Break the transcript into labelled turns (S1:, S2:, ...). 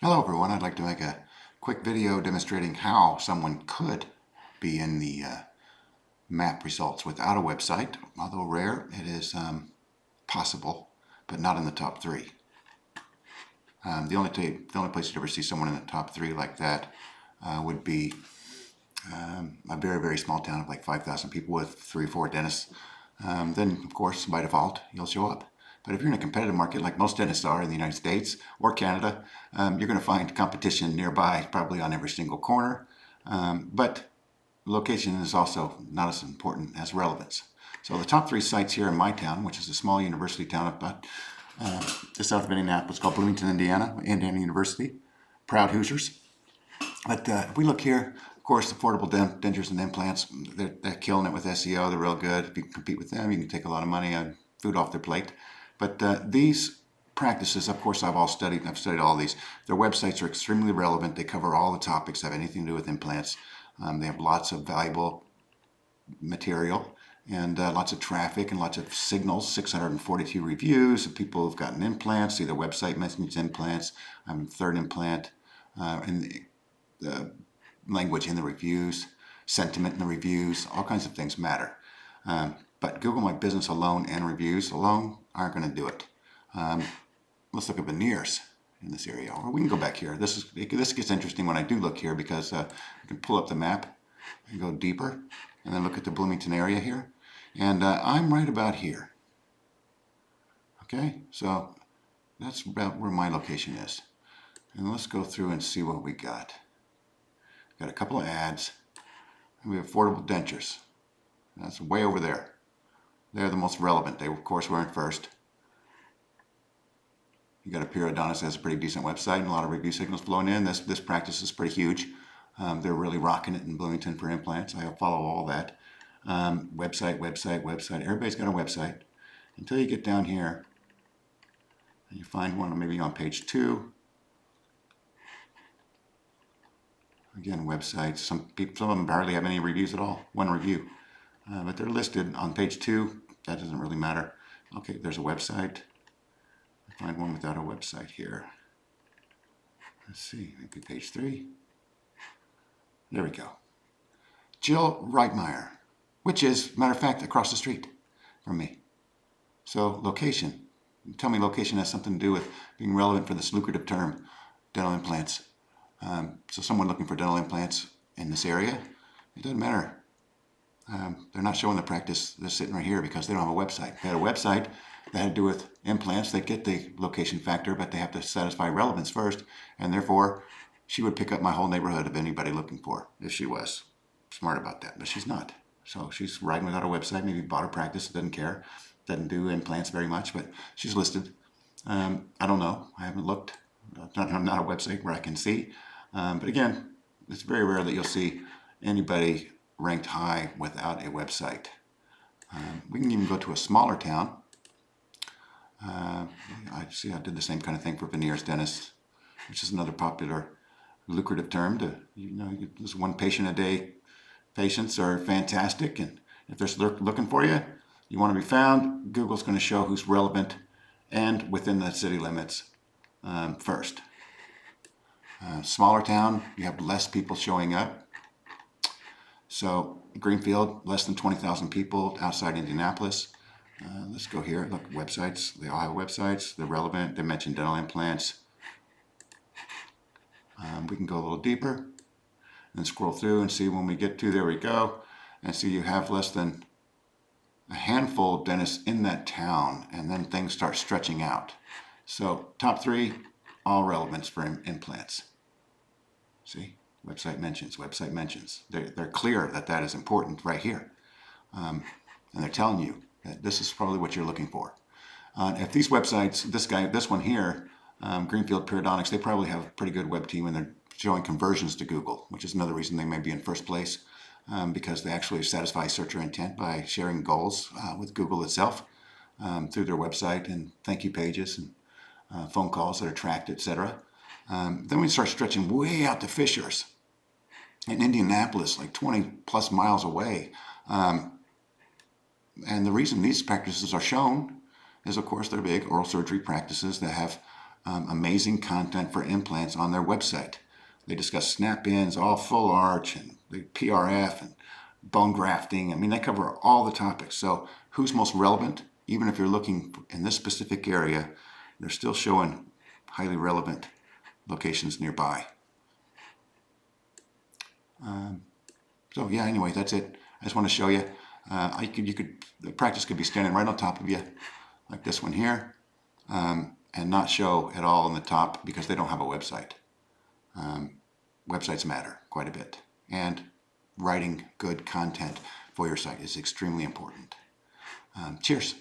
S1: Hello everyone, I'd like to make a quick video demonstrating how someone could be in the map results without a website. Although rare, it is possible, but not in the top three. The only place you'd ever see someone in the top three like that would be a very, very small town of like 5,000 people with 3 or 4 dentists. Then, of course, by default, you'll show up. But if you're in a competitive market, like most dentists are in the United States or Canada, you're going to find competition nearby, probably on every single corner. But location is also not as important as relevance. So the top three sites here in my town, which is a small university town about just south of Indianapolis, called Bloomington, Indiana, Indiana University. Proud Hoosiers. But if we look here, of course, affordable dentures and implants, they're killing it with SEO. They're real good. If you can compete with them, you can take a lot of money and food off their plate. But these practices, of course, I've studied all these. Their websites are extremely relevant. They cover all the topics that have anything to do with implants. They have lots of valuable material and lots of traffic and lots of signals. 642 reviews of people who've gotten implants. See, their website mentions implants. Third implant. And the language in the reviews, sentiment in the reviews, all kinds of things matter. But Google My Business alone and reviews alone aren't going to do it. Let's look at veneers in this area, or we can go back here. This gets interesting when I do look here because I can pull up the map and go deeper, and then look at the Bloomington area here, and I'm right about here. Okay, so that's about where my location is, and let's go through and see what we got. Got a couple of ads, and we have affordable dentures. That's way over there. They're the most relevant. They, of course, weren't first. You got a periodontist that has a pretty decent website and a lot of review signals flowing in. This practice is pretty huge. They're really rocking it in Bloomington for implants. I follow all that. Website. Everybody's got a website until you get down here and you find one maybe on page 2. Again, websites. Some of them hardly have any reviews at all. One review, but they're listed on page 2. That doesn't really matter. Okay, there's a website. I find one without a website here. Let's see, maybe page 3. There we go. Jill Reitmeyer, which is, matter of fact, across the street from me. So location. Tell me location has something to do with being relevant for this lucrative term, dental implants. So someone looking for dental implants in this area, it doesn't matter. They're not showing the practice. They're sitting right here because they don't have a website. If they had a website that had to do with implants, they'd get the location factor, but they have to satisfy relevance first, and therefore she would pick up my whole neighborhood of anybody looking for if she was smart about that, but she's not. So she's riding without a website, maybe bought a practice, doesn't care, doesn't do implants very much, but she's listed. I don't know. I haven't looked. I'm not a website where I can see. But again, it's very rare that you'll see anybody ranked high without a website. We can even go to a smaller town. I did the same kind of thing for veneers dentists, which is another popular, lucrative term. There's one patient a day. Patients are fantastic, and if they're looking for you, you want to be found. Google's going to show who's relevant and within the city limits first. Smaller town, you have less people showing up. So Greenfield, less than 20,000 people outside Indianapolis. Let's go here. Look, websites. They all have websites. They're relevant. They mention dental implants. We can go a little deeper and scroll through and see when we get to, there we go, and see you have less than a handful of dentists in that town, and then things start stretching out. So top 3, all relevance for implants. See, website mentions. They're clear that that is important right here, and they're telling you that this is probably what you're looking for. If these websites, this one here, Greenfield Periodontics, they probably have a pretty good web team, and they're showing conversions to Google, which is another reason they may be in first place, because they actually satisfy searcher intent by sharing goals with Google itself through their website and thank you pages and phone calls that are tracked, etc. Then we start stretching way out to Fishers in Indianapolis, like 20 plus miles away. And the reason these practices are shown is, of course, they're big oral surgery practices that have amazing content for implants on their website. They discuss snap-ins, all full arch, and the PRF, and bone grafting. I mean, they cover all the topics. So who's most relevant? Even if you're looking in this specific area, they're still showing highly relevant locations nearby. So yeah, anyway, that's it. I just want to show you. The practice could be standing right on top of you, like this one here, and not show at all on the top because they don't have a website. Websites matter quite a bit, and writing good content for your site is extremely important. Cheers.